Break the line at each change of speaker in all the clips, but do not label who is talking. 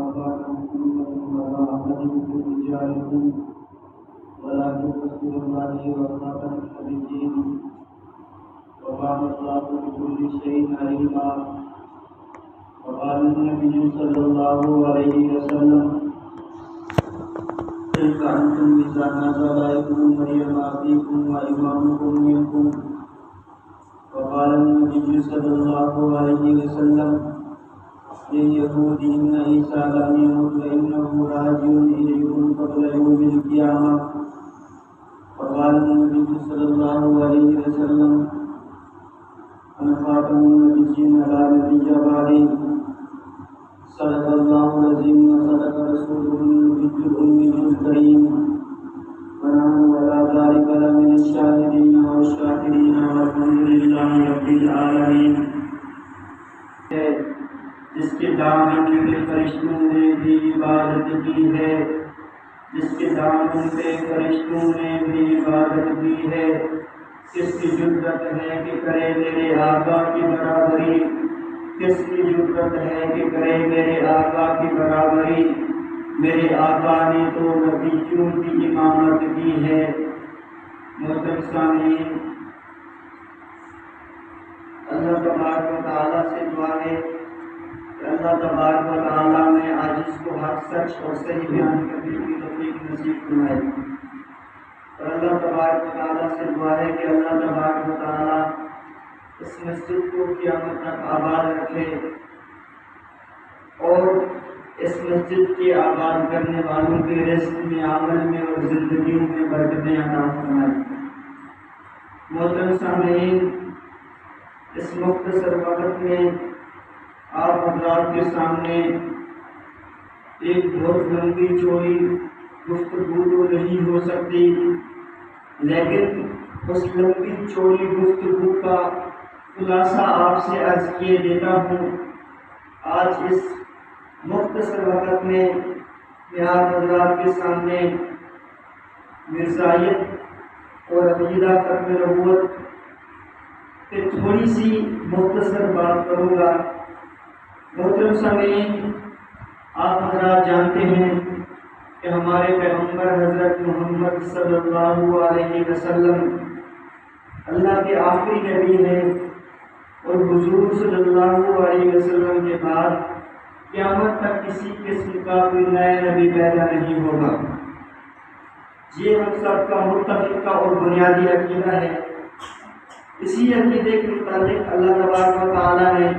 وأطاعتم ولا أحدكم رجالكم ولكن رسول الله وخاتم النبيين وكان الله بكل شيء عليما. وقال النبي صلى الله عليه وسلم: كيف أنتم إذا نزل عليكم مريم أبيكم وإمامكم منكم؟ وقال النبي صلى الله عليه وسلم: لليهود إن عيسى لم يمت وإنه راجع إليكم قبل يوم القيامة. وقال النبي صلى الله عليه وسلم: أنا خاتم النبيين لا نبي بعدي. صدق الله العظيم وصدق رسوله النبي الأمي الكريم، ونحن على ذلك لمن الشاهدين والشاكرين والحمد لله رب العالمين. جس کے دامن پہ فرشتوں نے بھی عبادت کی ہے، جس کے دامن پہ فرشتوں نے بھی عبادت کی ہے، کس کی جرأت ہے کہ کرے میرے آقا کی برابری، کس کی جرأت ہے کہ کرے میرے آقا کی برابری؟ میرے آقا نے تو نبیوں کی امامت کی ہے۔ محترم سامعین، اللہ تبارک و تعالیٰ سے دعا ہے کہ اللہ تبارک و تعالیٰ میں عاجز کو حق سچ اور صحیح بیان کرنے کی توفیق نصیب فرمائے، اور اللہ تبارک و تعالیٰ سے دعا ہے کہ اللہ تبارک و تعالیٰ اس مسجد کو قیامت تک آباد رکھے اور اس مسجد کے آباد کرنے والوں کے رزق میں، عمل میں اور زندگیوں میں برکتیں عطا فرمائے۔ محترم سامعین، اس مختصر وقت میں آپ حضرات کے سامنے ایک بہت لمبی چوڑی گفتگو تو نہیں ہو سکتی، لیکن اس لمبی چوڑی گفتگو کا خلاصہ آپ سے عرض کیے دیتا ہوں۔ آج اس مختصر وقت میں آپ حضرات کے سامنے مرزائیت اور عقیدہ ختم نبوت پہ تھوڑی سی مختصر بات کروں گا۔ محترم سامعین، آپ حضرات جانتے ہیں کہ ہمارے پیغمبر حضرت محمد صلی اللہ علیہ وسلم اللہ کے آخری نبی ہیں، اور حضور صلی اللہ علیہ وسلم کے بعد قیامت تک کسی قسم کا کوئی نیا نبی پیدا نہیں ہوگا۔ یہ ہم سب کا متفقہ اور بنیادی عقیدہ ہے۔ اسی عقیدے کے متعلق اللہ تبارک و تعالیٰ نے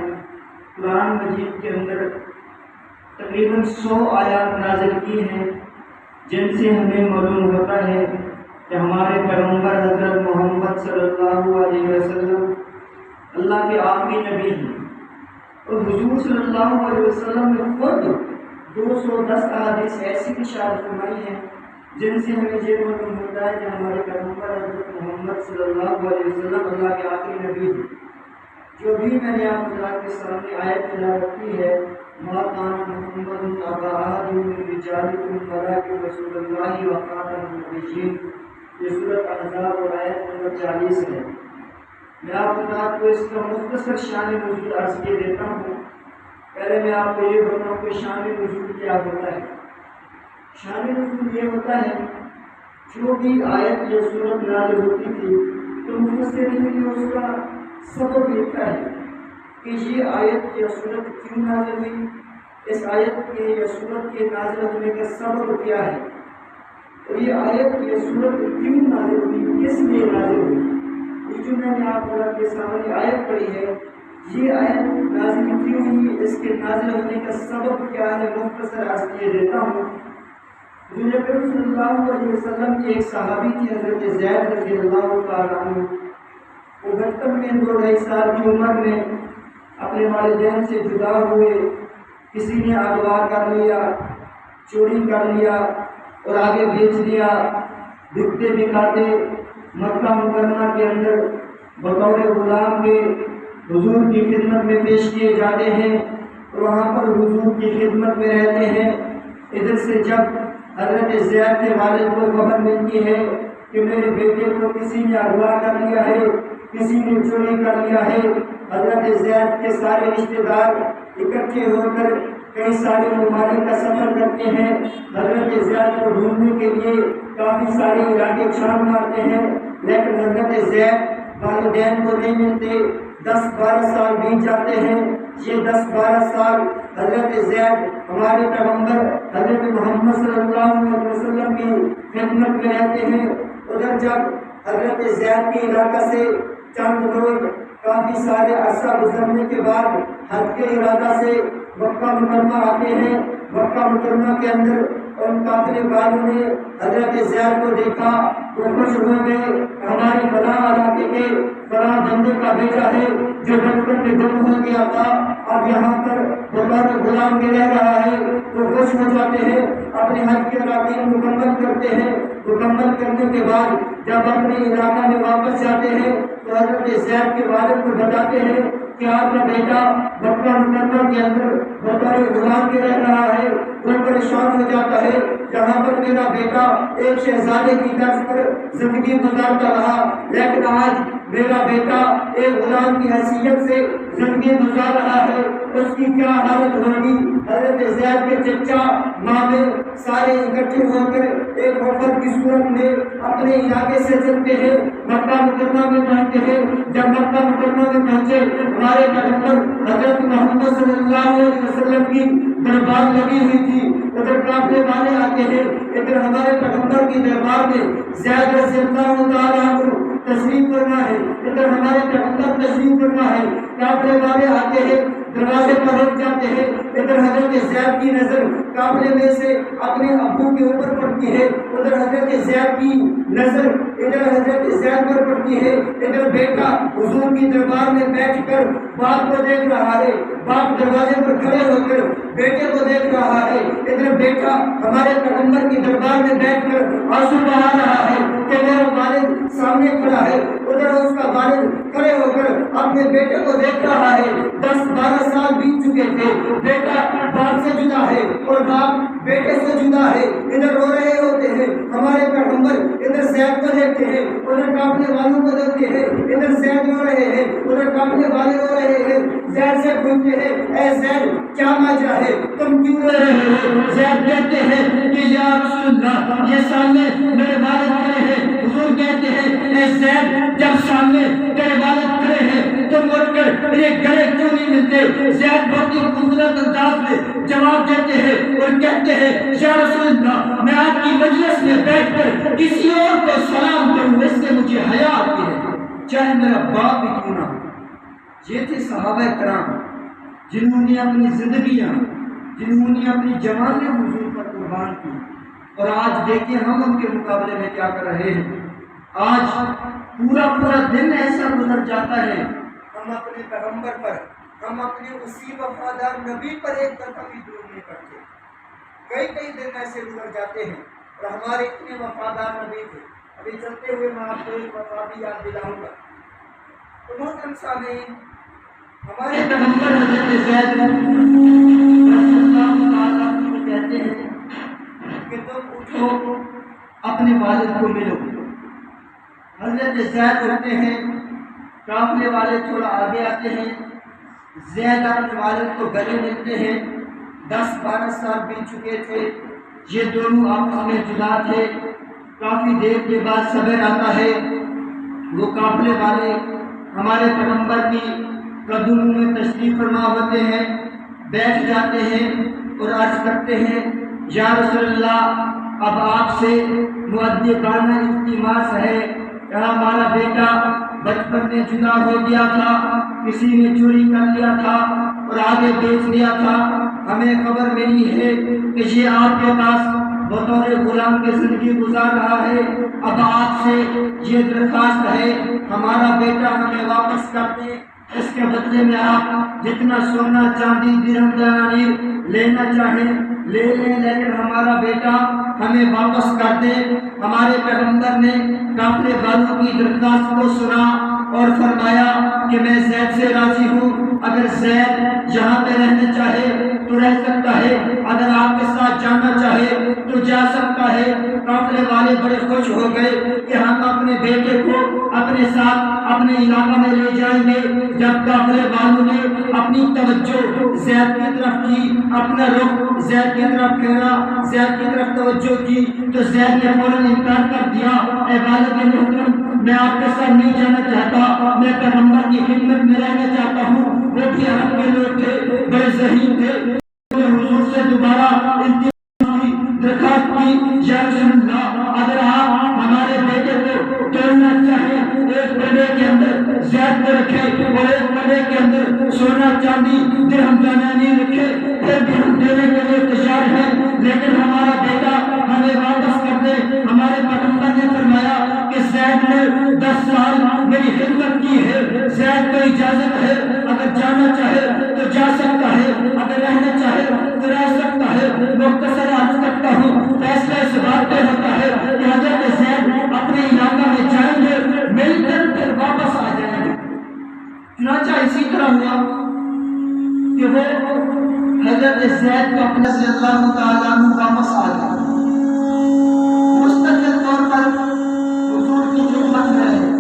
قرآن مجید کے اندر تقریباً 100 آیات نازل کی ہیں، جن سے ہمیں معلوم ہوتا ہے کہ ہمارے پیغمبر حضرت محمد صلی اللہ علیہ وسلم اللہ کے آخری نبی ہیں، اور حضور صلی اللہ علیہ وسلم نے خود 210 احادیث ایسی ارشاد فرمائی ہیں جن سے ہمیں یہ معلوم ہوتا ہے کہ ہمارے پیغمبر حضرت محمد صلی اللہ علیہ وسلم اللہ کے آخری نبی ہیں۔ جو بھی میں نے آپ حضرات کے سامنے آیت تلاوت کی ہے، ما کان محمد ابا احد من رجالکم ولکن رسول اللہ وخاتم النبیین، یہ سورۃ احزاب اور آیت نمبر 40 ہے۔ میں آپ حضرات کو اس کا مختصر شان نزول عرض کیے دیتا ہوں۔ پہلے میں آپ کو یہ بتاؤں کہ شان نزول کیا ہوتا ہے۔ شان نزول یہ ہوتا ہے، جو بھی آیت یا سورت نازل ہوتی تھی تو مفسرین نے اس کا سبب لکھا ہے کہ یہ آیت یا سورت کیوں نازل ہوئی، اس آیت کے یا سورت کے نازل ہونے کا سبب کیا ہے، اور یہ آیت یا سورت کیوں نازل ہوئی، کس لیے نازل ہوئی۔ یہ جو میں نے آپ لوگوں کے سامنے آیت پڑھی ہے، یہ آیت نازل کیوں ہوئی، اس کے نازل ہونے کا سبب کیا ہے، مختصر عرض کیے دیتا ہوں۔ حضور اکرم صلی اللہ علیہ وسلم کے ایک صحابی تھے حضرت زید رضی اللہ تعالیٰ عنہ، وہ بچپن میں 2-2.5 سال کی عمر میں اپنے والدین سے جدا ہوئے، کسی نے اغوا کر لیا، چوری کر لیا اور آگے بیچ دیا، بکتے بکاتے مکہ مکرمہ کے اندر بطور غلام کے حضور کی خدمت میں پیش کیے جاتے ہیں، اور وہاں پر حضور کی خدمت میں رہتے ہیں۔ ادھر سے جب حضرت زید کے والد کو خبر ملتی ہے کہ میرے بیٹے کو کسی نے اغوا کر لیا ہے، کسی نے چوری کر لیا ہے، حضرت زید کے سارے رشتہ دار اکٹھے ہو کر کئی سارے ممالک کا سفر کرتے ہیں، حضرت زید کو ڈھونڈنے کے لیے کافی سارے علاقے چھان مارتے ہیں، لیکن حضرت زید والدین کو نہیں ملتے۔ 10-12 سال بیت جاتے ہیں۔ یہ 10-12 سال حضرت زید ہمارے پیغمبر حضرت محمد صلی اللہ علیہ وسلم کی خدمت میں رہتے ہیں۔ ادھر جب حضرت زید کے علاقہ سے چند لوگ کافی سارے عرصہ گزرنے کے بعد حج کے ارادہ سے مکہ مکرمہ آتے ہیں، مکہ مکرمہ کے اندر ان قافلے والوں نے حضرت زید کو دیکھا تو خوش ہو گئے، ہمارے فلاں علاقے کے فلاں بندے کا بیٹا ہے جو بچپن میں گم ہو گیا تھا، اب یہاں پر بطور غلام کے رہ رہا ہے، تو خوش ہو جاتے ہیں، اپنے حج کے علاقے مکمل کرتے ہیں۔ مکمل کرنے کے بعد جب اپنے علاقہ میں واپس جاتے ہیں تو حضرت زید کے والد کو بتاتے ہیں کہ آپ کا بیٹا مکہ مکرمہ کے اندر بطور غلام کے رہ رہا ہے۔ وہ پریشان ہو جاتا ہے، جہاں پر میرا بیٹا ایک شہزادے کی طرز پر زندگی گزارتا رہا، لیکن آج میرا بیٹا ایک غلام کی حیثیت سے زندگی گزار رہا ہے، اس کی کیا حالت ہوگی۔ حضرت زید کے چچا مامے سارے اکٹھے ہو کر ایک وفد کی صورت میں اپنے علاقے سے چلتے ہیں، مکہ مکرمہ میں پہنچتے ہیں۔ جب مکہ مکرمہ میں پہنچے، ہمارے پیغمبر حضرت محمد صلی اللہ علیہ وسلم کی دربار لگی ہوئی تھی، ادھر قافلے والے آتے ہیں، ادھر ہمارے پیغمبر کی دربار میں زید رضی اللہ تعالیٰ عنہ تشریف فرما ہے، ادھر ہمارے پیغمبر تشریف فرما ہے، قافلے والے آتے ہیں، دروازے پر رک جاتے ہیں، ادھر حضرت زید کی نظر قافلے میں سے اپنے ابو کے اوپر پڑتی ہے، ادھر حضرت زید کی نظر ادھر حضرت زید پر پڑتی ہے، ادھر بیٹا حضور کی دربار میں بیٹھ کر باپ کو دیکھ رہا ہے، باپ دروازے پر کھڑے ہو کر بیٹے کو دیکھ رہا ہے، ادھر بیٹا ہمارے پیغمبر کی دربار میں بیٹھ کر آنسو بہا رہا ہے کہ میرا والد سامنے کھڑا ہے، ادھر اس کا والد کھڑے ہو کر اپنے بیٹے کو دیکھ رہا ہے۔ 10-12 سال بیت چکے تھے، بیٹا باپ سے جدا ہے اور باپ بیٹے سے جدا ہے، ادھر رو رہے ہوتے ہیں، ہمارے پیغمبر ادھر زید کو دیکھتے ہیں، ادھر قافلے والوں کو دیکھتے ہیں، ادھر زید رو رہے ہیں، ادھر قافلے والے رو رہے ہیں۔ زید سے پوچھتے ہیں، اے زید کیا وجہ ہے، تم کیوں رو رہے ہو؟ زید کہتے ہیں کہ یا رسول اللہ یہ سامنے میرے والد کھڑے ہیں۔ حضور کہتے ہیں اے زید جب سامنے تیرے والد کھڑے ہیں تم اٹھ کر یہ گلے کیوں نہیں ملتے؟ زید بہت ہی خوبصورت انداز میں جواب دیتے ہیں اور کہتے ہیں یا رسول اللہ میں آپ کی مجلس میں بیٹھ کر کسی اور کو سلام کروں اس سے مجھے حیا آتی ہے، چاہے میرا باپ بھی کیوں نہ ہو۔ یہ تھے صحابہ کرام جنہوں نے اپنی زندگیاں، جنہوں نے اپنی جوانیں حضور پر قربان کی، اور آج دیکھیں ہم ان کے مقابلے میں کیا کر رہے ہیں۔ آج پورا دن ایسا گزر جاتا ہے، ہم اپنے پیغمبر پر، ہم اپنے اسی وفادار نبی پر ایک دفعہ بھی درود نہیں پڑھتے۔ کئی دن ایسے گزر جاتے ہیں اور ہمارے اتنے وفادار نبی تھے۔ ابھی چلتے ہوئے میں آپ کو ایک وفادی یاد دلاؤں گا۔ تو محترم سامعین، ہمارے پیغمبر حضرت زید رضی اللہ تعالیٰ عنہ کہتے ہیں کہ تم اٹھو اپنے والد کو ملو۔ حضرت زید اٹھتے ہیں، قافلے والے تھوڑا آگے آتے ہیں، زید اپنے والد کو گلے ملتے ہیں۔ 10-12 سال بیت چکے تھے، یہ دونوں آپس میں جدا تھے۔ کافی دیر کے بعد صبر آتا ہے، وہ قافلے والے ہمارے پیغمبر کی قدموں میں تشریف فرما ہوتے ہیں، بیٹھ جاتے ہیں اور عرض کرتے ہیں یا رسول اللہ اب آپ سے مؤدبانہ التماس ہے کہ ہمارا بیٹا بچپن میں جدا ہو گیا تھا، کسی نے چوری کر لیا تھا اور آگے بیچ لیا تھا، ہمیں خبر ملی ہے کہ یہ آپ کے پاس بطور غلام کی زندگی گزار رہا ہے۔ اب آپ سے یہ درخواست ہے ہمارا بیٹا ہمیں واپس کر دیں، اس کے بدلے میں آپ جتنا سونا چاندی درہم دینار لینا چاہیں لے لیں، لیکن ہمارا بیٹا ہمیں واپس کر دیں۔ ہمارے پیغمبر نے قافلے والوں کی درخواست کو سنا اور فرمایا کہ میں زید سے راضی ہوں، اگر زید یہاں پہ رہنا چاہے تو رہ سکتا ہے، اگر آپ کے ساتھ جانا چاہے تو جا سکتا ہے۔ قافلے والے بڑے خوش ہو گئے کہ ہم اپنے بیٹے کو اپنے ساتھ اپنے علاقہ میں لے جائیں گے۔ جب قافلے والوں نے اپنی توجہ زید کی طرف کی، اپنا رخ زید کی طرف پھیرا، زید کی طرف توجہ کی، تو زید نے فوراً انکار کر دیا، اے والد محترم میں آپ کے ساتھ نہیں جانا چاہتا، میں پیغمبر کی خدمت میں رہنا چاہتا ہوں۔ وہ بھی عرب کے لوگ تھے، بڑے ذہین تھے، حضور سے دوبارہ درخواست کی، یا رسول اللہ اگر آپ ہمارے بیٹے کو توڑنا چاہیں، ایک بڑے کے اندر زید کو رکھے اور ایک بڑے کے اندر سونا چاندی درہم جانانی رکھے، پھر بھی ہم دینے کے لیے تیار ہیں، لیکن ہمارا بیٹا ہمیں واپس کر دے۔ ہمارے پیغمبر نے فرمایا کہ زید نے 10 سال میری خدمت کی ہے، زید کو اجازت ہے، اگر جانا چاہے تو جا سکتا ہے، اگر رہنا چاہے تو رہ سکتا ہے۔ مختصر عرض کرتا ہوں، فیصلہ اس بات پہ ہوتا ہے کہ حضرت زید اپنے علاقہ میں جائیں گے، مل کر پھر واپس آ جائیں گے۔ چنانچہ اسی طرح ہوا کہ وہ حضرت زید کو اپنے رضی اللہ تعالیٰ عنہ واپس آ گئے، مستقل طور پر حضور کی خدمت میں رہے،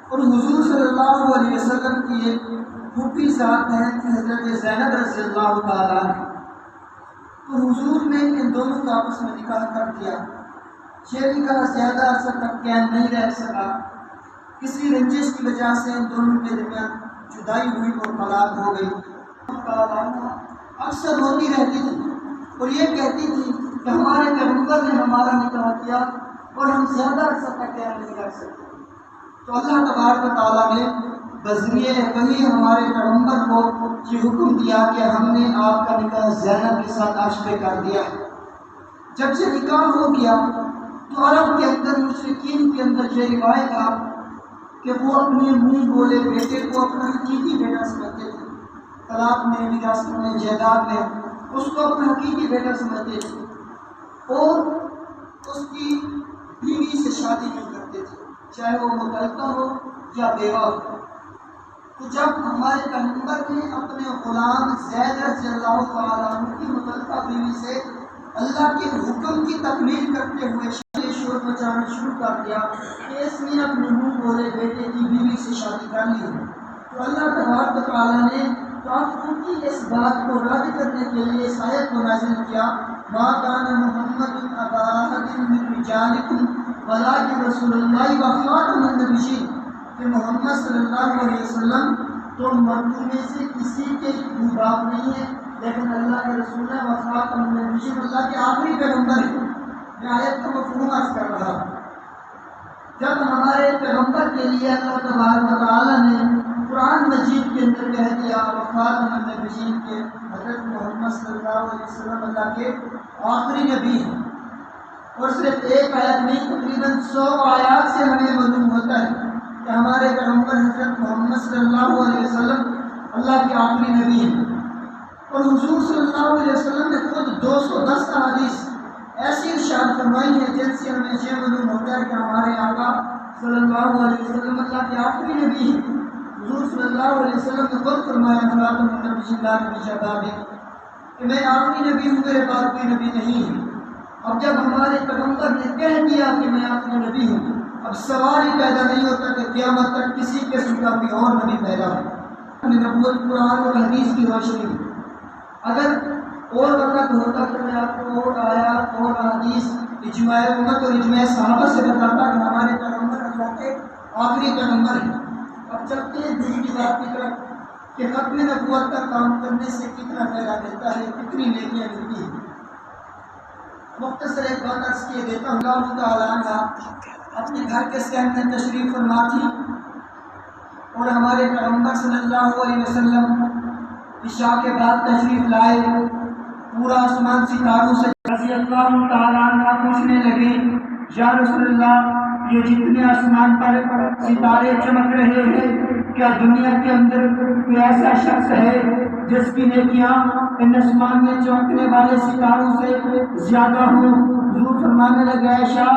اور حضور صلی اللہ علیہ وسلم کی ایک خوبی ذات ہے کہ حضرت زینب رضی اللہ تعالیٰ عنہ، تو حضور نے ان دونوں کا آپس میں نکاح کر دیا۔ یہ نکاح زیادہ عرصہ تک قائم نہیں رہ سکا، کسی رنجش کی وجہ سے ان دونوں کے درمیان جدائی ہوئی اور طلاق ہو گئی۔ اکثر روتی رہتی تھی اور یہ کہتی تھی کہ ہمارے پیغمبر نے ہمارا نکاح کیا اور ہم زیادہ عرصہ تک قائم نہیں رہ سکتے۔ تو اللہ تبارک و تعالیٰ نے بذریعہ وحی ہمارے پیغمبر کو یہ حکم دیا کہ ہم نے آپ کا نکاح زینب کے ساتھ عرش پہ کر دیا۔ جب سے نکاح ہو گیا تو عرب کے اندر مشرکین کے اندر یہ روایت تھا کہ وہ اپنے منہ بولے بیٹے کو اپنا حقیقی بیٹا سمجھتے تھے، طلاق میں، میراث میں، جائیداد میں اس کو اپنا حقیقی بیٹا سمجھتے تھے اور اس کی بیوی سے شادی نہیں کرتے تھے، چاہے وہ مطلقہ ہو یا بیوہ ہو۔ تو جب ہمارے پیغمبر نے اپنے غلام زید رضی اللہ تعالیٰ عنہ کی مطلقہ بیوی سے اللہ کے حکم کی تکمیل کرتے ہوئے شور مچانا شروع کر دیا کہ اس نے اپنے منہ بولے بیٹے کی بیوی سے شادی کر لی ہے، تو اللہ تبارک و تعالیٰ نے ان کی اس بات کو رد کرنے کے لیے اس آیت کو نازل کیا، ما کان محمد ابا احد من رجالکم ولکن رسول اللہ وخاتم النبیین، کہ محمد صلی اللہ علیہ وسلم تو مردوں میں سے کسی کے باپ نہیں ہے، لیکن اللہ کے رسول ہے، وخاتم النبیین، اللہ کے آخری پیغمبر ہیں۔ میں آیت کا مفہوم عرض کر رہا ہوں۔ جب ہمارے پیغمبر کے لیے اللہ تبارک و تعالیٰ نے قرآن مجید کے اندر کہہ دیا وخاتم النبیین کے حضرت محمد صلی اللہ علیہ وسلم اللہ کے آخری نبی ہیں، اور صرف ایک آیت نہیں تقریباً 100 آیات سے ہمیں معلوم ہوتا ہے کہ ہمارے پیغمبر حضرت محمد صلی اللہ علیہ وسلم اللہ کے آخری نبی ہیں، اور حضور صلی اللہ علیہ وسلم نے خود 210 احادیث ایسی ارشاد فرمائی ہے جن سے ہمیں یہ معلوم ہوتا ہے کہ ہمارے آقا صلی اللہ علیہ وسلم اللہ کے آخری نبی ہیں۔ حضور صلی اللہ علیہ وسلم نے خود فرمایا خاتم النبیین لا نبی بعدی، کہ میں آخری نبی ہوں، میرے بعد کوئی نبی نہیں ہے۔ اب جب ہمارے پیغمبر نے کہہ دیا کہ میں آخری نبی ہوں، اب سوال ہی پیدا نہیں ہوتا کہ قیامت تک کسی قسم کا کوئی اور نبی پیدا ہو۔ نبوت قرآن اور حدیث کی روشنی، اگر اور وقت ہوتا تو میں آپ کو اور آیات اور حدیث اجماع امت اور اجماع صحابہ سے بتاتا کہ ہمارے پیغمبر اللہ کے آخری پیغمبر ہیں۔ اب چلتے ہیں دین کی بات کی طرف کہ ختم نبوت کا کام کرنے سے کتنا فائدہ ملتا ہے، کتنی نیکیاں ملتی ہیں۔ مختصر ایک بات عرض کیے دیتا ہوں۔ اللہ تعالیٰ عنہ اپنے گھر کے صحن میں تشریف فرما تھی اور ہمارے پیغمبر صلی اللہ علیہ وسلم عشاء کے بعد تشریف لائے، پورا آسمان ستاروں سے رضی اللہ تعالیٰ عنہ پوچھنے لگے، یا رسول اللہ یہ جتنے آسمان پر ستارے چمک رہے ہیں، کیا دنیا کے اندر کوئی ایسا شخص ہے جس کی نیکیاں ان آسمان میں چمکنے والے ستاروں سے زیادہ ہوں؟ حضور فرمانے لگے، عائشہ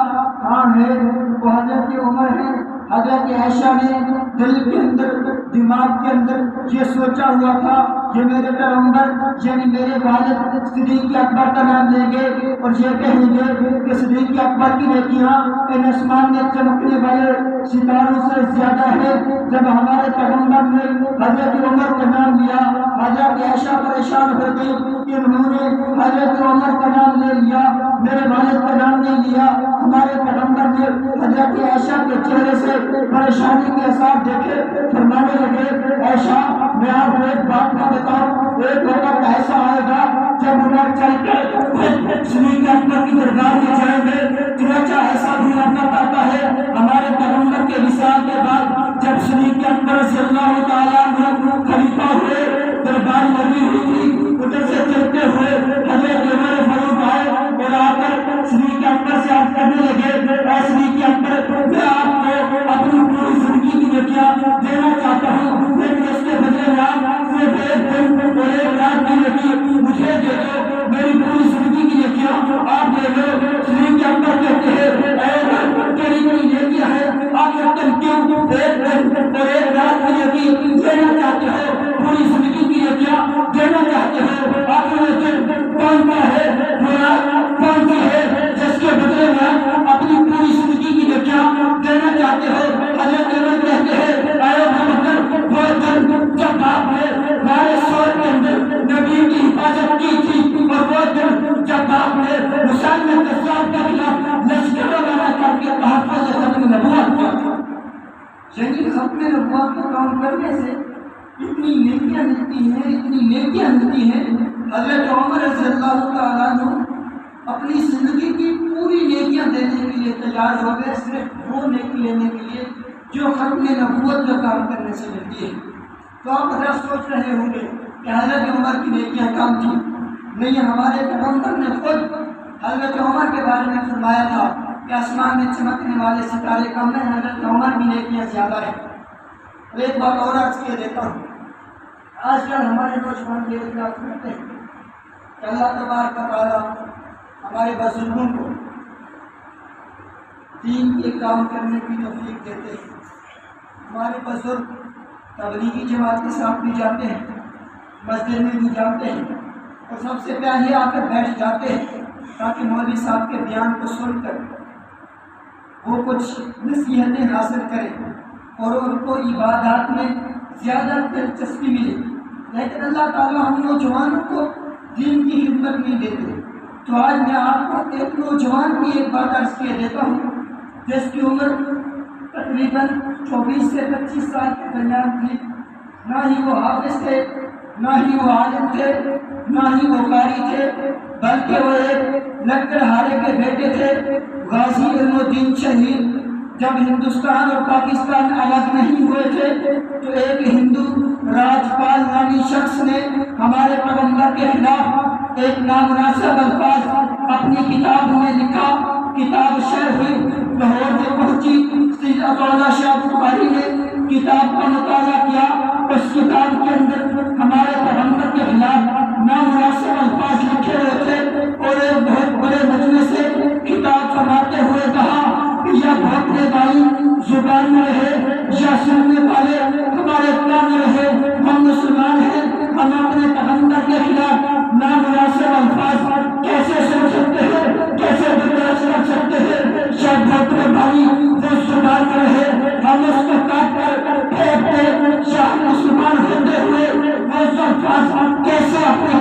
ہاں ہے، وہ حضرت عمر ہے۔ حضرت عائشہ نے دل کے اندر، دماغ کے اندر یہ سوچا ہوا تھا یہ میرے پیغمبر یعنی میرے والد صدیق اکبر کا نام لیں گے اور یہ کہیں گے کہ صدیق اکبر کی نیکیاں ان آسمان میں چمکنے والے ستاروں سے زیادہ ہے۔ جب ہمارے پیغمبر نے حضرت عمر کا نام لیا، حضرت عائشہ پریشان ہو گئی کہ انہوں نے حضرت عمر کا نام لے لیا، میرے والد کا نام نہیں لیا۔ ہمارے پیغمبر نے حضرت عائشہ کے چہرے سے پریشانی کے اثار دیکھے، فرمانے لگے عائشہ میں آپ کو ایک بات نہ بتاؤں، ایک وقت ایسا آئے گا جب عمر چل کر صدیق اکبر کی دربار میں جائیں گے۔ چنانچہ ایسا بھی وقت آتا ہے ہمارے پیغمبر کے وصال کے بعد جب صدیق اکبر رضی اللہ تعالیٰ عنہ خلیفہ ہوئے، دربار لگی ہوئی تھی، ادھر سے چلتے ہوئے حضرت عمر فاروق آئے اور آ کر صدیق اکبر سے عرض کرنے لگے اے صدیق اکبر، میں آپ کو اپنی پوری زندگی کی نیکیاں دینا چاہتا ہوں، لیکن اس کے بدلے میں آپ صرف ایک دن اور ایک رات کی نیکی مجھے دے دو، میری پوری زندگی کی نیکیاں آپ لے لو۔ صدیق اکبر کہتے ہیں اے عمر، تیری کوئی نیکیاں ہیں، آخر تم کیوں ایک دن اور ایک رات کی نیکی دینا چاہتے ہو، پوری زندگی کی نیکیاں دینا چاہتے ہو؟ آخر وہ دن کون سا ہے، مراد کون سی ہے جس کے بدلے میں اپنی پوری زندگی کی نیکیاں دینا چاہتے ہو؟ حضرت عمر کہتے ہیں اے ابوبکر، وہ دن جب آپ نے ہمارے سور کے اندر نبی کی حفاظت کی تھی، اور وہ دن جب آپ نے مسلمان کسان کے خلاف لشکر روانہ کر کے تحفظ ختم نبوت کیا، یعنی ختم نبوت کو کام کرنے سے اتنی نیکیاں ملتی ہیں، اتنی نیکیاں ملتی ہیں۔ حضرت عمر رضی اللہ تعالیٰ عنہ اپنی زندگی کی پوری نیکیاں دینے کے لیے تیار ہو گئے، صرف وہ نیکی لینے کے لیے جو ختم نبوت کا کام کرنے سے ملتی ہے۔ تو آپ ذرا سوچ رہے ہوں گے کہ حضرت عمر کی نیکیاں کم تھیں، نہیں، ہمارے پیغمبر نے خود حضرت عمر کے بارے میں فرمایا تھا کہ آسمان میں چمکنے والے ستارے کم ہیں، حضرت عمر کی نیکیاں زیادہ ہیں۔ ایک بات اور عرض کیے دیتا ہوں، آج کل ہمارے نوجوان یہ اختلاف کرتے ہیں کہ اللہ تبارک و تعالیٰ ہمارے بزرگوں کو دین کے کام کرنے کی توفیق دیتے ہیں۔ ہمارے بزرگ تبلیغی جماعت کے ساتھ بھی جاتے ہیں، مسجد میں بھی جاتے ہیں، اور سب سے پہلے آ کر بیٹھ جاتے ہیں تاکہ مولوی صاحب کے بیان کو سن کر وہ کچھ نصیحتیں حاصل کریں اور ان کو عبادات میں زیادہ دلچسپی ملے۔ لیکن اللہ تعالیٰ ہم نوجوانوں کو دین کی خدمت نہیں دیتے۔ تو آج میں آپ کو ایک نوجوان کی ایک بات عرض کیے دیتا ہوں جس کی عمر تقریباً 24 سے 25 سال کے درمیان تھی، نہ ہی وہ حافظ تھے، نہ ہی وہ عالم تھے، نہ ہی وہ قاری تھے، بلکہ وہ ایک لکڑہارے کے بیٹے تھے، غازی علم الدین شہید۔ جب ہندوستان اور پاکستان الگ نہیں ہوئے تھے تو ایک ہندو راجپال نامی شخص نے ہمارے پیغمبر کے خلاف ایک نامناسب الفاظ اپنی کتاب میں لکھا۔ کتاب شیخ ہوئی، لاہور میں پہنچی، سید عطاءاللہ شاہ بخاری نے کتاب کا مطالعہ کیا، اس کتاب کے اندر ہمارے پیغمبر کے خلاف نامناسب الفاظ لکھے ہوئے تھے، اور ایک بہت بڑے مجمع سے کتاب فرماتے ہوئے کہا یا بھونکنے والی زبان میں رہے یا سننے والے ہمارے کان میں رہے، ہم مسلمان ہیں، ہم اپنے پیغمبر کے خلاف نامناسب الفاظ کیسے سن سکتے ہیں، کیسے برداشت کر سکتے ہیں؟ یا بھونکنے والی وہ زبان میں رہے، ہم اس کو کاٹ کر پھینک دیں، یا مسلمان ہوتے ہوئے وہ الفاظ کیسے اپنے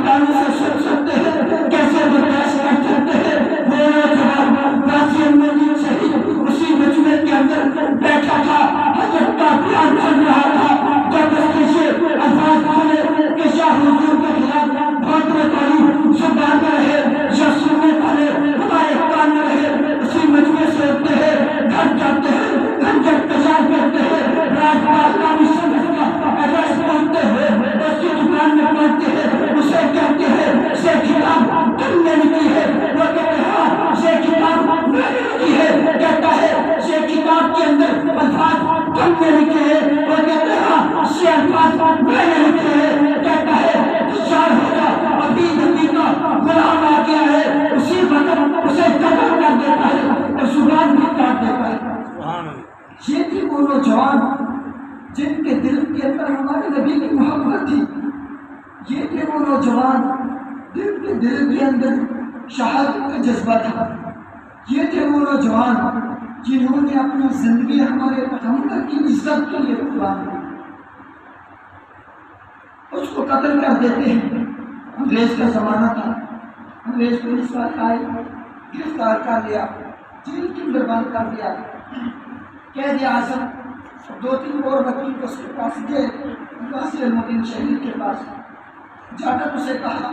دل کے اندر شہادت کا جذبہ تھا۔ یہ تھے وہ نوجوان جنہوں نے اپنی زندگی ہمارے پیغمبر کی عزت کے لیے قربان کی۔ اس کو قتل کر دیتے ہیں۔ انگریز کا زمانہ تھا، انگریز پولیس والے آئے، گرفتار کر لیا، جیل کے اندر بند کر دیا۔ قید اعظم 2-3 اور وکیل کو اس کے پاس گئے، غازی المدین شہید کے پاس جا کر اسے کہا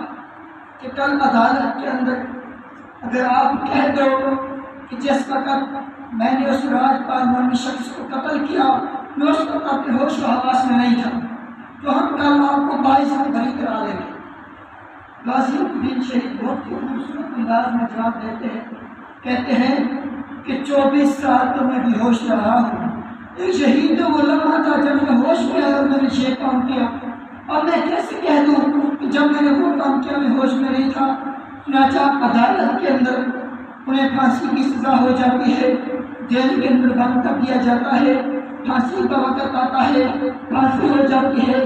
کہ کل عدالت کے اندر اگر آپ کہہ دو کہ جس وقت میں نے اس راجپال نامی شخص کو قتل کیا میں اس وقت اپنے ہوش و حواس میں نہیں تھا، تو ہم کل آپ کو 22 میں بری کرا لیں گے۔ غازی الدین شہید بہت ہی خوبصورت انداز میں جواب دیتے ہیں، کہتے ہیں کہ 24 سال تو میں بے ہوش رہا ہوں، ایک شہید وہ لمحہ تھا جب میں ہوش میں آیا اور میں نے یہ کام کیا، اور میں کیسے کہہ دوں کہ جب میں نے وہ کام کیا میں ہوش میں نہیں تھا۔ چنانچہ عدالت کے اندر انہیں پھانسی کی سزا ہو جاتی ہے، جیل کے اندر بند کر دیا جاتا ہے، پھانسی کا وقت آتا ہے، پھانسی ہو جاتی ہے۔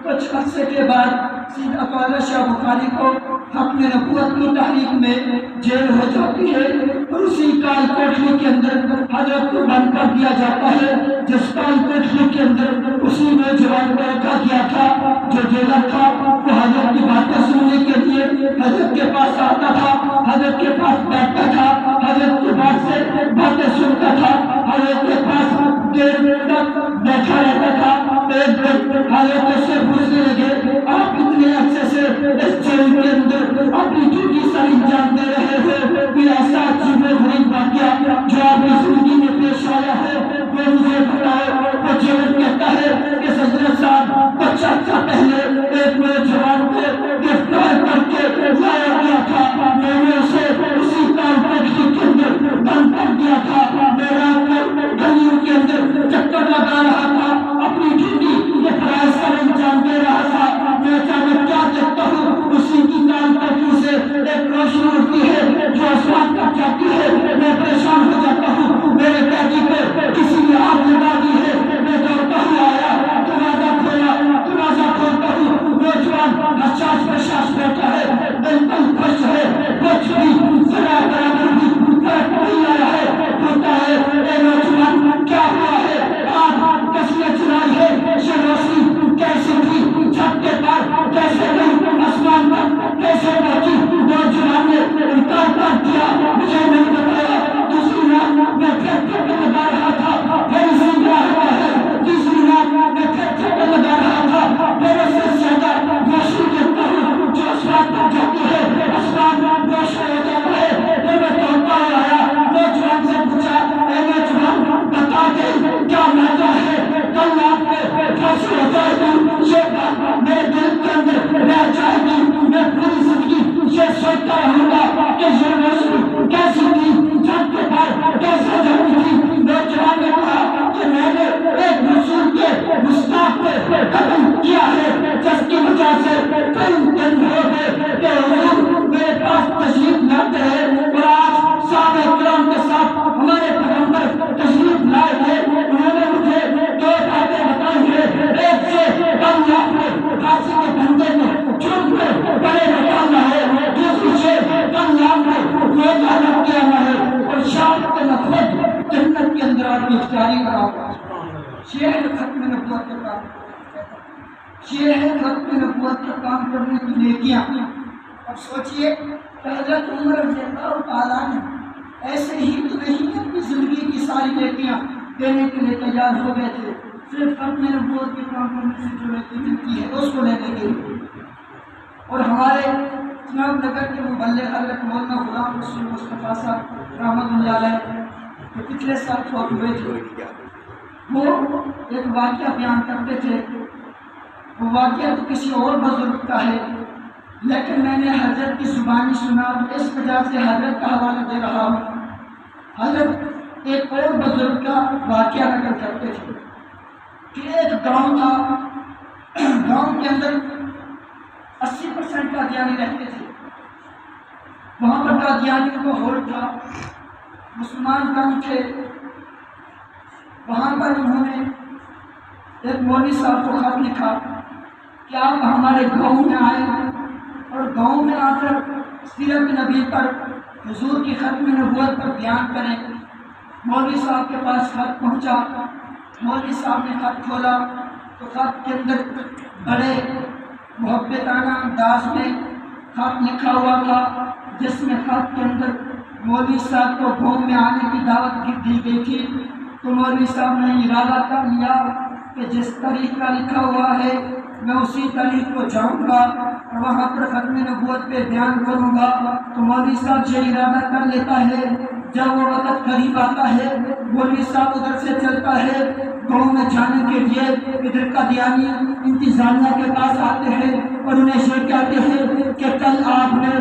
کچھ عرصے کے بعد سید اطاعت شاہ بخاری کو ختم نبوت کی تحریک میں جیل ہو جاتی ہے، اور اسی کال کوٹری کے اندر حضرت کو بند کر دیا جاتا ہے، جس کال کوٹری کے اندر اسی نوجوان کو رکھا گیا تھا جو جیلر تھا۔ وہ حضرت کی باتیں سننے کے لیے حضرت کے پاس آتا تھا، حضرت کے پاس بیٹھتا تھا، حضرت کی بات سے باتیں سنتا تھا، حضرت کے پاس دیر تک بیٹھا رہتا تھا۔ ایک دن حضرت سے پوچھنے لگے، آپ اتنے عرصے سے اس جیل کے اندر اپنی ڈیوٹی سر انجام دے رہے ہو، کوئی ایسا عجیب و غریب واقعہ جو آپ کی زندگی میں پیش آیا ہے وہ مجھے بتائے۔ وہ جیلر کہتا ہے کہ حضرت صاحب کچھ عرصہ پہلے ایک نوجوان کو گرفتار کر کے لایا گیا تھا، میں نے اسے اسی کارپوریشن کے اندر بند کر دیا تھا، میں رات میں گلیوں کے اندر چکر لگا رہا تھا، اپنی ڈیوٹی کے فرائض سر انجام دے رہا تھا۔ میں اچانک کیا دیکھتا ہوں اسی کی کارپوریشن سے ایک روشنی اٹھتی ہے جو آسمان تک جاتی ہے، میں پریشان ہو جاتا ہوں، میرے قیدی پہ کسی نے آگ لگا دی ہے، میں دوڑتا ہوا آیا، دروازہ کھولا، دروازہ کھولتا ہوں، نوجوان حساس پرشاس بیٹھا ہے، بالکل خوش ہے، کچھ بھی ذرا برابر بھی فرق نہیں آیا ہے۔ ہوتا ہے اے نوجوان کیا ہوا ہے، آگ کس نے چلائی ہے، یہ روشنی کیسے تھی، چھت کے پار کیسے گئی، آسمان پر کیسے پہنچی؟ نوجوان نے انکار کر دیا، مجھے نہیں بتایا۔ دوسری رات میں پھر چکر لگا رہا تھا، پھر اسی رات ہے، تیسری رات میں پھر چکر لگا رہا تھا، پھر اس سے زیادہ روشنی دیکھتا ہوں جو آسمان پر جاتی ہے، آسمان روشن ہو جاتا ہے، پھر میں دوڑتا ہوا آیا، نوجوان سے پوچھا، اے نوجوان بتا دے کیا وجہ ہے، کل رات میں پھانسی ہو جائے گی، یہ بات میرے دل کے اندر رہ جائے گی، میں پوری زندگی یہ سوچتا رہوں گا کہ یہ روشنی کیسی تھی، چھت کے پار کیسے جاتی تھی۔ نوجوان نے کہا کہ میں نے ایک رسول کے گستاخ پہ قتل کیا ہے، جس کی وجہ سے کئی دن ہو گئے کہ حضور میرے پاس تشریف لاتے ہیں، اور آج صحابہ کرام کے ساتھ ہمارے پیغمبر تشریف لائے تھے، انہوں نے مجھے 2 باتیں بتائی ہیں، ایک سے کم لاکھ میں پھانسی کے پھندے میں چھپ کر بڑے نکالنا ہے، دوسری سے کم لاکھ میں روزہ رکھ کے آنا ہے، اور شام کے نخود جنت کے اندر آپ کی اختیاری بناؤ۔ یہ ہے ختم نبوت کا کام، یہ ہے ختم نبوت کا کام کرنے کی نیکیاں۔ اب سوچئے کہ حضرت عمر رضی اللہ تعالیٰ نے ایسے ہی تو نہیں اپنی زندگی کی ساری نیکیاں دینے کے لیے تیار ہو گئے تھے، صرف ختم نبوت کے کام کرنے سے جو نیکی ملتی ہے اس کو لینے کے لیے۔ اور ہمارے جناب نگر کے مبلغ حضرت مولانا غلام رسول مصطفیٰ صاحب رحمۃ اللہ علیہ جو پچھلے سال فوت ہوئے تھے، وہ ایک واقعہ بیان کرتے تھے۔ وہ واقعہ تو کسی اور بزرگ کا ہے، لیکن میں نے حضرت کی زبانی سنا، اس وجہ سے حضرت کا حوالہ دے رہا ہوں۔ حضرت ایک اور بزرگ کا واقعہ نقل کرتے تھے کہ ایک گاؤں تھا، گاؤں کے اندر 80% قادیانی رہتے تھے، وہاں پر قادیانیوں کو ہول تھا، مسلمان کم تھے۔ وہاں پر انہوں نے ایک مولوی صاحب کو خط لکھا کہ آپ ہمارے گاؤں میں آئے اور گاؤں میں آ کر سیرت نبی پر حضور کی ختم نبوت پر بیان کریں۔ مولوی صاحب کے پاس خط پہنچا، مولوی صاحب نے خط کھولا تو خط کے اندر بڑے محبتانہ انداز میں خط لکھا ہوا تھا، جس میں خط کے اندر مولوی صاحب کو گاؤں میں آنے کی دعوت دی گئی تھی۔ تو مولوی صاحب نے ارادہ کر لیا کہ جس تاریخ کا لکھا ہوا ہے میں اسی تاریخ کو جاؤں گا اور وہاں پر ختم نبوت پہ بیان کروں گا۔ تو مولوی صاحب یہ ارادہ کر لیتا ہے، جب وہ وقت قریب آتا ہے مولوی صاحب ادھر سے چلتا ہے گاؤں میں جانے کے لیے، ادھر قادیانی انتظامیہ کے پاس آتے ہیں اور انہیں یہ کہتے ہیں کہ کل آپ نے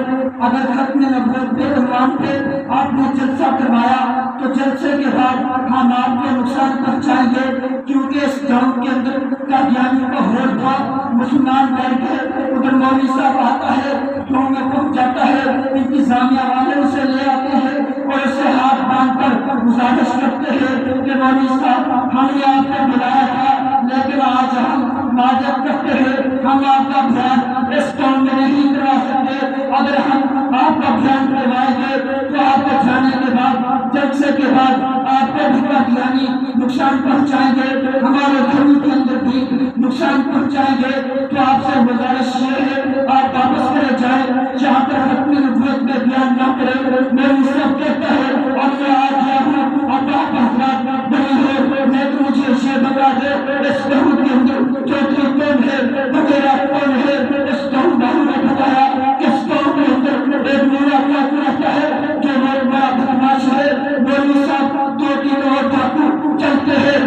اگر ختم نبوت پہ عنوان پہ آپ نے جلسہ کروایا تو جلسے کے بعد ہم آپ کو نقصان پہنچائیں گے، کیونکہ اس گاؤں کے اندر قادیانی کا ہول تھا، مسلمان بیٹھ گئے۔ ادھر مولوی صاحب آتا ہے، گاؤں میں پہنچ جاتا ہے، انتظامیہ والے اسے لے آتے ہیں اور اسے ہاتھ باندھ کر گزارش کرتے ہیں کہ مولوی صاحب ہم نے آپ کو بلایا تھا، لیکن آج ہم معذرت کرتے ہیں، ہم آپ کا بیان اس قوم میں نہیں کروا سکتے۔ اگر ہم آپ کا بیان کروائیں گے تو آپ کو جانے کے بعد جلسے کے بعد آپ کو بھی قادیانی نقصان پہنچائیں گے، ہمارے گھروں کے اندر بھی نقصان پہنچائیں گے۔ تو آپ سے گزارش یہ ہے آپ واپس کرے جائیں، جہاں پر ختم نبوت میں بیان نہ کریں۔ میں یہ سب کہتا ہے اور میں آج آیا ہوں، اللہ کا حضرات نہیں ہے، لیکن مجھے یہ بتا دے اس گھروں کے اندر چوتھی کون ہے، وغیرہ کون ہے۔ اس گھروں بہو نے بتایا کہ اس گھروں کے اندر ایک میرا کیا رہتا ہے جو بہت بڑا بدماش ہے۔ مولوی صاحب 2-3 اور ڈاکو چلتے ہیں،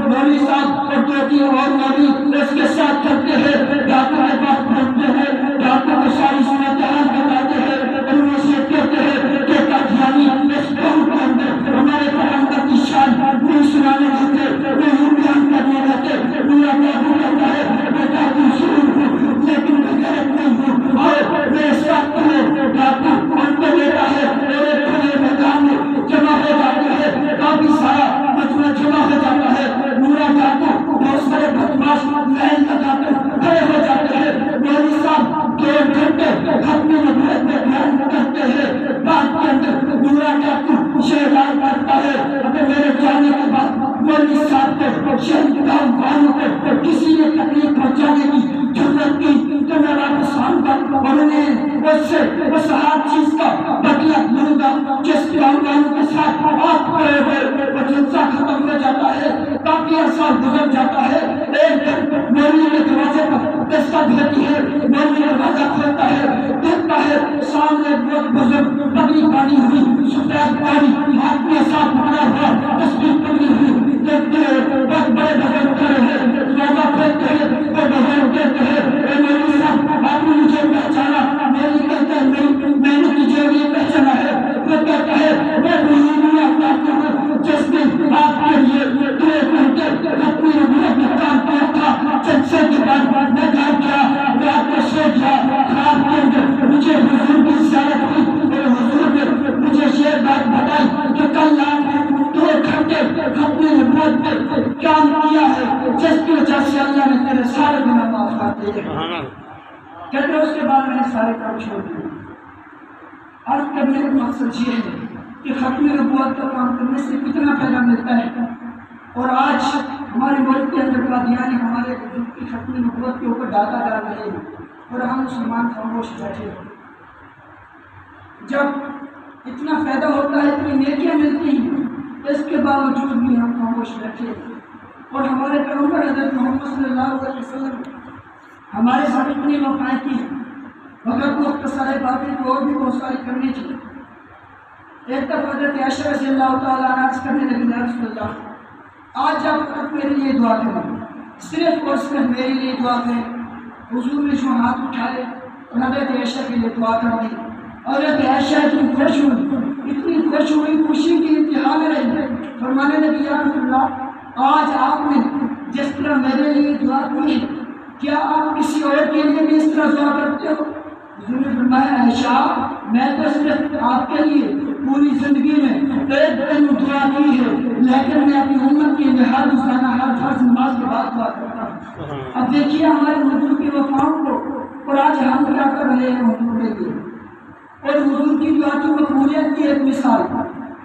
مولوی صاحب اور 2-3 اور مولوی اس کے ساتھ چلتے ہیں، ڈاکو کے پاس پہنچتے ہیں، ڈاکو کو ساری صورتحال بتاتے ہیں، انہیں سے کہتے ہیں کہ قادیانی اس گھروں کے اندر ہمارے پیغمبر کی شان نہیں سنانے دیتے، نہیں بیان کرنے دیتے۔ میرا ڈاکو کہتا ہے میں ڈاکو ضرور ہوں لیکن میں غیرت نہیں ہوں، اور میرے ساتھ تمہیں ڈاکو ان کو لیتا ہے اور ایک کھلے میدان میں جمع ہو جاتے ہیں، کافی سارا مجمع جمع ہو جاتا ہے۔ میرا ڈاکو بہت سارے بدماش لائن لگا کر کھڑے ہو جاتے ہیں۔ مولوی صاحب 2 گھنٹے ختم نبوت میں بیان کرتے ہیں، بعد کے اندر میرا ڈاکو شیطان کرتا ہے کہ میرے جانے کے بعد مولوی صاحب کو شہید گاؤں والوں کو کسی نے تکلیف پہنچانے کی ضرورت کی تو میں واپس آؤں گا اور انہیں اس سے اس ہر چیز کا بدلہ لوں گا۔ جس گاؤں والوں کے ساتھ آپ کھڑے ہوئے وہ جلسہ ختم ہو جاتا ہے، کافی عرصہ گزر جاتا ہے۔ ایک دن مولوی کے دروازے پر دستک ہوتی ہے، مولوی دروازہ کھولتا ہے، دیکھتا ہے سامنے بہت بزرگ پگڑی باندھی ہوئی سفید داڑھی ہاتھ میں ساتھ پکڑا ہوا تصویر پکڑی ہوئی دیکھتے ہیں، بہت بڑے بزرگ کھڑے ہیں، دروازہ کھولتے ہیں، وہ بزرگ کہتے ہیں اے مولوی صاحب آپ نے مجھے پہچانا؟ مولوی کہتا ہے نہیں میں نے تجھے نہیں پہچانا ہے۔ وہ کہتا ہے میں وہی اللہ ہوں جس نے آپ کے لیے 2 گھنٹے اپنی نبوت میں کام کیا تھا۔ جلسے کے بعد میں گھر گیا، رات کو سو گیا، رات کے اندر مجھے حضور کی زیارت ہوئی اور حضور نے مجھے یہ بات بتائی کہ کل آپ نے 2 گھنٹے اپنی نبوت میں کام کیا ہے، جس کی وجہ سے اللہ نے تیرے سارے گناہ معاف کر دیے۔ کہتے ہیں اس کے بعد میں نے سارے کام چھوڑ دیے۔ عرض کرنے کا مقصد یہ ہے کہ ختم نبوت کا کام کرنے سے کتنا فائدہ ملتا ہے، اور آج ہمارے ملک کے اندر قادیانی ہمارے کی ختم نبوت کے اوپر ڈاکہ ڈال رہے ہیں اور ہم مسلمان خاموش بیٹھے ہیں۔ جب اتنا فائدہ ہوتا ہے، اتنی نیکیاں ملتی ہیں، اس کے باوجود بھی ہم خاموش بیٹھے ہیں۔ اور ہمارے پیغمبر حضرت محمد صلی اللہ علیہ وسلم ہمارے ساتھ اتنی وفائیں کی، مگر مختصر باتیں تو اور بھی بہت ساری کرنی تھی۔ ایک دفعہ حضرت عائشہ رضی اللہ تعالیٰ عنہ عرض کرنے لگی یا رسول اللہ آج آپ تک میرے لیے دعا کریں، صرف اور صرف میرے لیے دعا کریں۔ حضور نے جو ہاتھ اٹھائے اور حضرت عائشہ کے لیے دعا کر دی۔ حضرت عائشہ اتنی خوش ہوئی، اتنی خوش ہوئی، خوشی کی انتہا میں رہی، فرمانے لگی یا رسول اللہ آج آپ نے جس طرح میرے لیے دعا کی کیا آپ کسی اور کے لیے بھی اس طرح دعا کرتے ہو؟ حضور نے فرمایا عائشہ میں تو صرف آپ کے لیے پوری زندگی میں ایک دن دعا کی ہے، لیکن میں اپنی امت کے لیے ہر روزانہ ہر فرض نماز کے بعد دعا کرتا ہوں۔ اب دیکھیے ہمارے حضور کی وفاؤں کو اور آج ہم کیا کر رہے ہیں حضور کے لیے، اور حضور کی دعا کی مقبولیت کی ایک مثال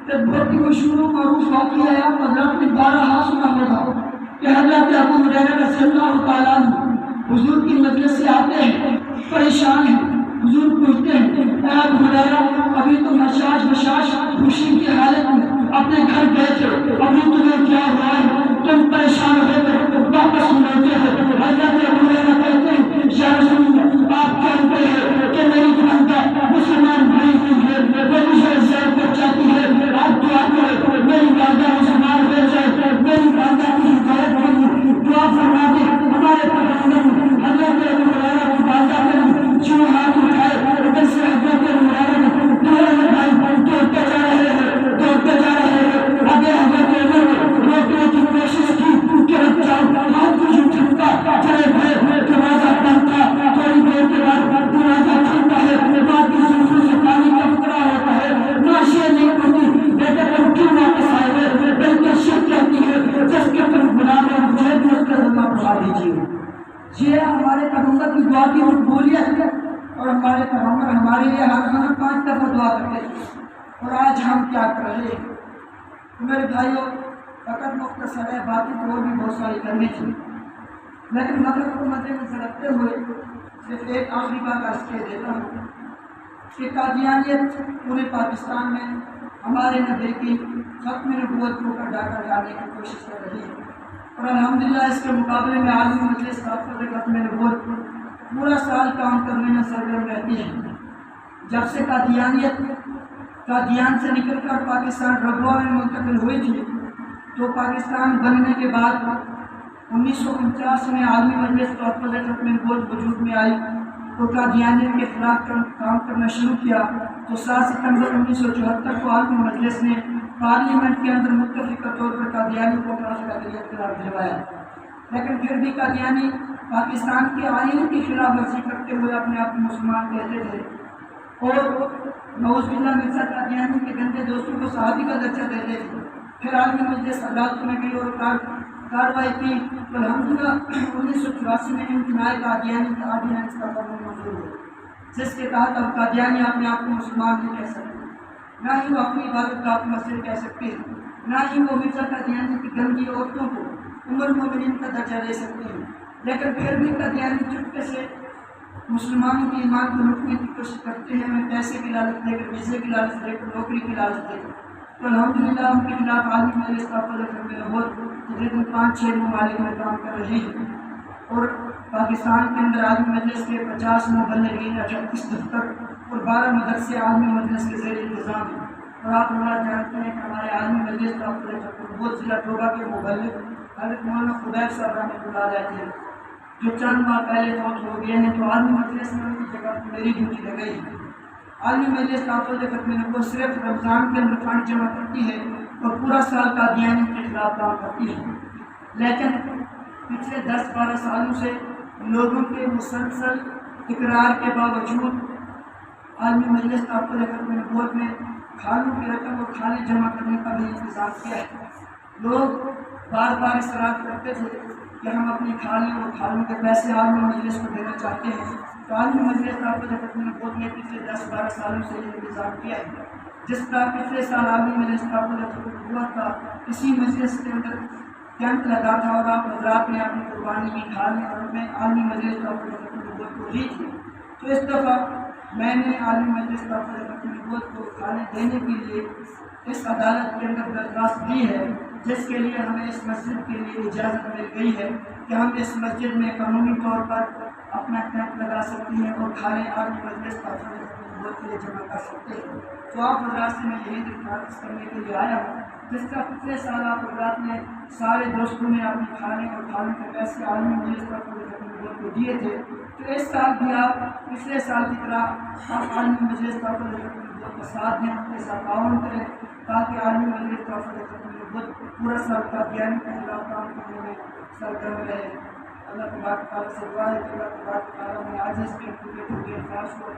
ایک بہت ہی مشہور و معروف واقعہ ہے، آپ حضرات نے بارہا سنا ہوگا کہ حضرت ابو ہریرہ رضی اللہ تعالیٰ عنہ حضور کی مجلس سے آتے ہیں، پریشان ہیں، حضور پوچھتے ہیں اے ابو ہریرہ ابھی تم حشاش بشاش خوشی کی حالت میں اپنے گھر گئے تھے، ابھی تمہیں کیا ہوا ہے، تم پریشان ہو کر واپس ملتے ہو؟ حضرت ابو ہریرہ کہتے ہیں یا رسول اللہ آپ جانتے ہیں کہ میری بندہ مسلمان بھائی ہوئی ہے، وہ مجھے زیر کر چاہتی ہے، آپ دعا کریں میری والدہ مسلمان ہو جائے، میری والدہ کی ہدایت بنی، دعا فرما دیں ہمارے پیغمبر حضرت ابو ہریرہ کی والدہ کریں جو ہاتھ اٹھائے ادھر سے حضرت ابو ہریرہ نے دونوں بھائی دوڑتے جا رہے ہیں، دوڑتے جا رہے ہیں، آگے حضرت عمر روکنے کی کوشش کی کہ رک جاؤ، ہاتھ کچھ اٹھتا چلے بھائی دروازہ بنتا، تھوڑی دیر کے بعد دروازہ کھلتا ہے، بعد کی زلفوں سے پانی کا ٹکڑا ہوتا ہے، ناشے نہیں کرتی لیکن تم کیوں واپس آئے ہوئے، بلکہ شک کہتی ہے جس کے تم بنا میں مجھے بھی اس کا ذمہ اٹھا دیجیے۔ یہ ہمارے پیغمبر کی دعا کی مقبولیت ہے، اور ہمارے پیغمبر ہمارے لیے ہر روزانہ 5 دفعہ دعا کرتے ہیں، اور آج ہم کیا کر رہے ہیں؟ میرے بھائیوں فقط مختصر ہے، باتیں تو اور بھی بہت ساری کرنی تھی، لیکن مطلب کو مد نظر رکھتے ہوئے صرف ایک آخری بات عرض کر دیتا ہوں کہ قادیانیت پورے پاکستان میں ہمارے نبی کی ختم نبوت کو ڈاکہ ڈالنے کی کوشش کر رہی ہے، اور الحمدللہ اس کے مقابلے میں عالمی مجلس تحفظ ختم نبوت پورا سال کام کرنے میں سرگرم رہتی ہے۔ جب سے قادیان سے نکل کر پاکستان ربوہ میں منتقل ہوئی تھی تو پاکستان بننے کے بعد 1949 میں عالمی مجلس تحفظ ختم نبوت وجود میں آئی تو قادیانیت کے خلاف کام کرنا شروع کیا، تو 7 ستمبر 1974 کو عالمی مجلس نے پارلیمنٹ کے اندر متفقہ طور پر قادیانی کو اقلیت قرار دلوایا، لیکن پھر بھی قادیانی پاکستان کے آئین کی خلاف ورزی کرتے ہوئے اپنے آپ کو مسلمان کہتے تھے، اور نعوذ باللہ مرزا قادیانی کے گندے دوستوں کو صحابی کا درجہ دیتے تھے۔ پھر عالمی مجلس عدالت میں گئی اور کارروائی کی، تو الحمدللہ 1984 میں امتناع قادیانی کا آرڈیننس کا قانون منظور ہوا، جس کے تحت اب قادیانی اپنے آپ کو مسلمان نہیں کہہ سکتے، نہ ہی وہ اپنی عبادت کا مسجد کہہ سکتے ہیں، نہ ہی وہ مرزا قادیانی کی گندی عورتوں کو ام المومنین کا درجہ دے سکتے ہیں، لیکن پھر بھی قادیانی چپکے سے مسلمانوں کی ایمان کو لوٹنے کی کوشش کرتے ہیں، ہمیں پیسے کی لالچ دے کر، ویزے کی لالچ دے کر، نوکری کی لالچ دے کر، تو الحمدللہ ان کے خلاف عالمی مجلس تحفظ ختم نبوت تقریباً 5-6 ممالک میں کام کر رہی ہے، اور پاکستان کے اندر عالمی مجلس کے 50 مبلغین، 38 دفتر اور 12 مدرسے عالمی مجلس کے زیر انتظام ہیں، اور آپ ہمارا جانتے ہیں کہ ہمارے عالمی مجلس تحفظ ختم نبوت ضلع ٹوبہ کے مبلغ حضرت مولانا خبیب صاحب رحمۃ اللہ علیہ تھے، جو چند ماہ پہلے فوت ہو گئے ہیں، تو عالمی مجلس میں ان کی جگہ میری ڈیوٹی لگئی ہے۔ عالمی مجلس تحفظ ختم نبوت صرف رمضان کے اندر فنڈ جمع کرتی ہے اور پورا سال قادیانی کے خلاف کام کرتی ہے، لیکن پچھلے 10-12 سالوں سے لوگوں کے مسلسل اقرار کے باوجود عالمی مجلس تحفظ ختم نبوت میں کھالوں کی رقم اور کھانے جمع کرنے کا بھی انتظام کیا ہے۔ لوگ بار بار اصرار کرتے تھے کہ ہم اپنی کھالیں اور کھالوں کے پیسے عالمی مجلس کو دینا چاہتے ہیں، تو عالمی مجلس تحفظ ختم نبوت نے پچھلے 10-12 سالوں سے یہ انتظام کیا ہے۔ جس طرح پچھلے سال عالمی مجلس تحفظ ختم نبوت کا اسی مجلس کے اندر کیمپ لگا تھا اور آپ حضرات نے اپنی قربانی کی کھالیں اور میں عالمی مجلس تحفظ ختم نبوت کو دی تھی، تو اس دفعہ میں نے عالمی مجلس تحفظ ختم نبوت کو کھالیں دینے کے لیے اس عدالت کے اندر درخواست دی ہے، جس کے لیے ہمیں اس مسجد کے لیے اجازت مل گئی ہے کہ ہم اس مسجد میں قانونی طور پر اپنا کیمپ لگا سکتے ہیں اور کھالیں عالمی مجلس تحفظ ختم نبوت کے لیے جمع کر سکتے ہیں۔ تو آپ حضرات سے میں یہی درخواست کرنے کے لیے آیا ہوں، جس کا پچھلے سال آپ حضرات نے سارے دوستوں نے اپنی کھانے اور کھانے کے پیسے عالمی مجلس تحفظ ختم نبوت کو دیے تھے، تو اس سال بھی آپ پچھلے سال کی طرح آپ عالمی مجلس تحفظ ختم نبوت کا ساتھ دیں، اپنے ساتھ تعاون کریں، تاکہ عالمی مجلس تحفظ ختم نبوت پورا سال قادیانی کے خلاف کام کرنے میں سرگرم رہے۔ اللہ تبارک تعالیٰ سے دعا ہے کہ اللہ تبارک تعالیٰ نے آج اس کے الفاظ کو